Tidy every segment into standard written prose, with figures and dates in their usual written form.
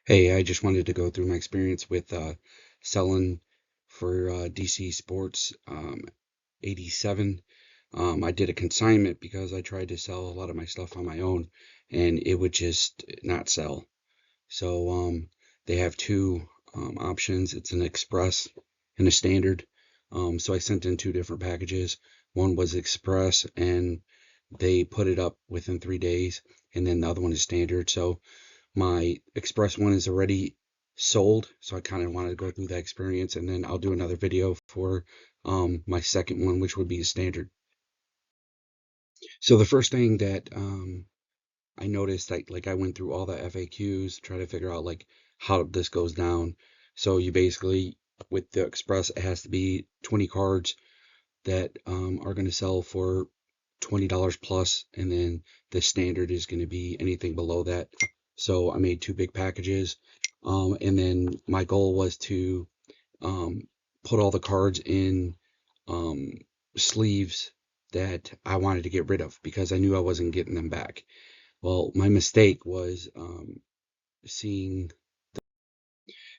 Hey, I just wanted to go through my experience with selling for DC Sports 87. I did a consignment because I tried to sell a lot of my stuff on my own and it would just not sell. So they have two options. It's an express and a standard. So I sent in two different packages. One was express and they put it up within 3 days, and then the other one is standard. So my express one is already sold, so I kind of wanted to go through that experience, and then I'll do another video for my second one, which would be a standard. So the first thing that I noticed, like I went through all the FAQs, try to figure out like how this goes down. So you basically, with the express, it has to be 20 cards that are going to sell for $20 plus, and then the standard is going to be anything below that. So I made two big packages, and then my goal was to um, put all the cards in um, sleeves that I wanted to get rid of because I knew I wasn't getting them back. Well, my mistake was seeing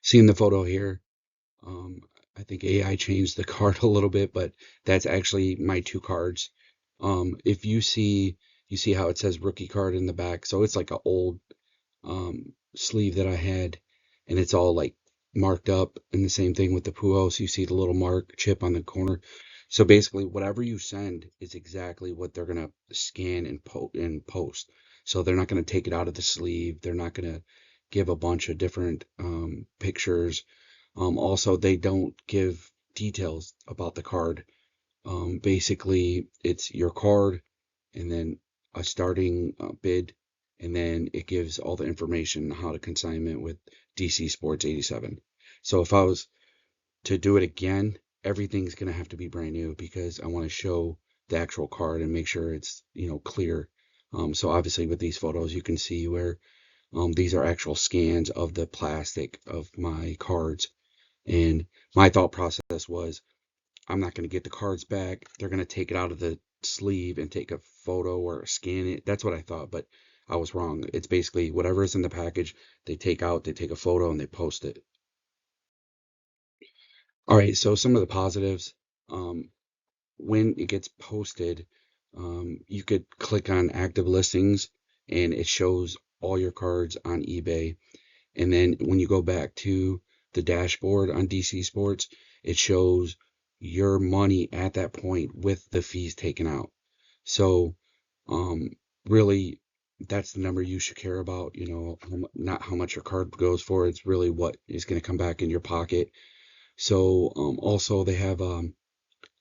seeing the photo here. Um, I think AI changed the card a little bit, but that's actually my two cards. If you see how it says rookie card in the back, so it's like an old sleeve that I had, and it's all like marked up. And the same thing with the Puos, you see the little mark chip on the corner. So basically, whatever you send is exactly what they're gonna scan and post. So they're not gonna take it out of the sleeve. They're not gonna give a bunch of different pictures. Also, they don't give details about the card. Basically, it's your card and then a starting bid, and then it gives all the information how to consignment with DC Sports 87. So if I was to do it again, everything's going to have to be brand new because I want to show the actual card and make sure it's, clear. So obviously with these photos, you can see where these are actual scans of the plastic of my cards. And my thought process was, I'm not going to get the cards back. They're going to take it out of the sleeve and take a photo or scan it. That's what I thought, but I was wrong. It's basically whatever is in the package, they take out, they take a photo, and they post it. All right, so some of the positives. Um, when it gets posted, you could click on active listings and it shows all your cards on eBay. And then when you go back to the dashboard on DC Sports, it shows your money at that point with the fees taken out. So, um, really, that's the number you should care about, not how much your card goes for. It's really what is going to come back in your pocket. So, also they have a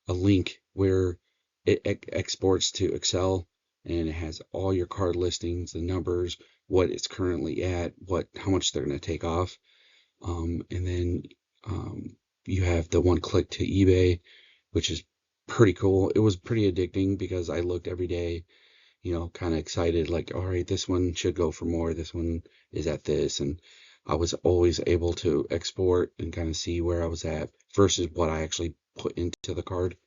link where it exports to Excel, and it has all your card listings, the numbers, what it's currently at, how much they're going to take off. And then you have the one click to eBay, which is pretty cool. It was pretty addicting because I looked every day, kind of excited, like, all right, this one should go for more. This one is at this. And I was always able to export and kind of see where I was at versus what I actually put into the card.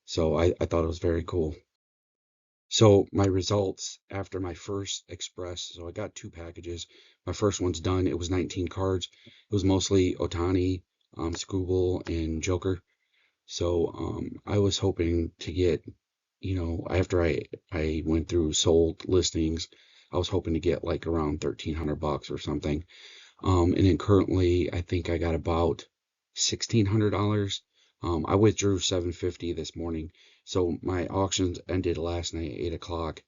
So I thought it was very cool. So my results after my first express, so I got two packages. My first one's done. It was 19 cards. It was mostly Otani, Scooble, and Joker. So I was hoping to get, after I went through sold listings, I was hoping to get like around $1,300 or something. And then currently, I think I got about $1,600. I withdrew 750 this morning, so my auctions ended last night at 8 o'clock,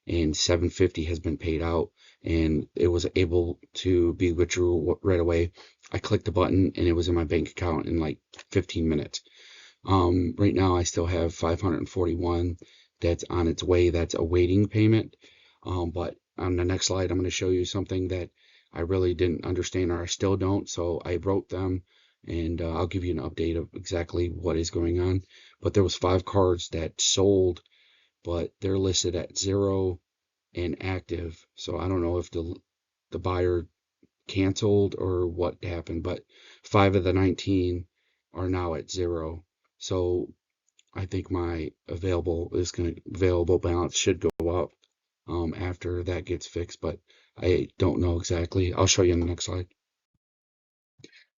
and 750 has been paid out, and it was able to be withdrew right away. I clicked the button, and it was in my bank account in like 15 minutes. Right now, I still have 541 that's on its way. That's awaiting payment. But on the next slide, I'm going to show you something that I really didn't understand, or I still don't. So I wrote them, and I'll give you an update of exactly what is going on. But there was 5 cards that sold, but they're listed at 0 and active. So I don't know if the buyer canceled or what happened, but 5 of the 19 are now at 0. So I think my available balance should go up after that gets fixed, but I don't know exactly. I'll show you on the next slide.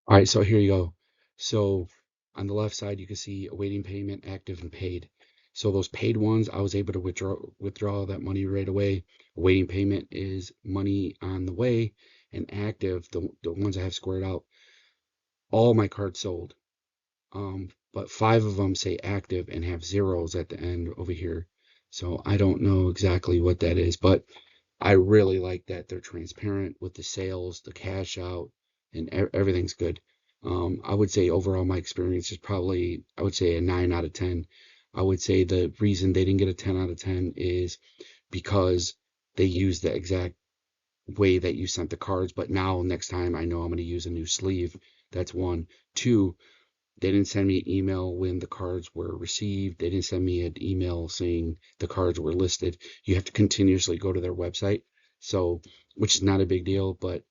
All right, so here you go. So on the left side, you can see awaiting payment, active, and paid. So those paid ones, I was able to withdraw that money right away. Awaiting payment is money on the way, and active, the ones I have squared out, all my cards sold. But five of them say active and have zeros at the end over here. So I don't know exactly what that is, but I really like that they're transparent with the sales, the cash out, and everything's good. I would say overall my experience is probably, I would say a 9 out of 10. I would say the reason they didn't get a 10 out of 10 is because they used the exact way that you sent the cards, but now next time I know I'm going to use a new sleeve. That's one. Two, they didn't send me an email when the cards were received. They didn't send me an email saying the cards were listed. You have to continuously go to their website. So, which is not a big deal, but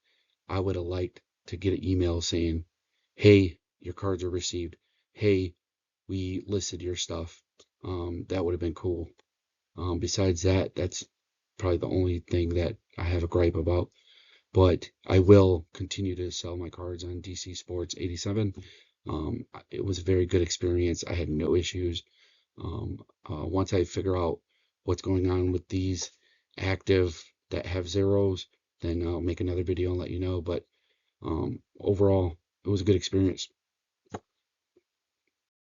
I would have liked to get an email saying, hey, your cards are received. Hey, we listed your stuff. That would have been cool. Besides that, that's probably the only thing that I have a gripe about. But I will continue to sell my cards on DC Sports 87. It was a very good experience. I had no issues. Once I figure out what's going on with these active that have zeros, then I'll make another video and let you know. But overall, it was a good experience.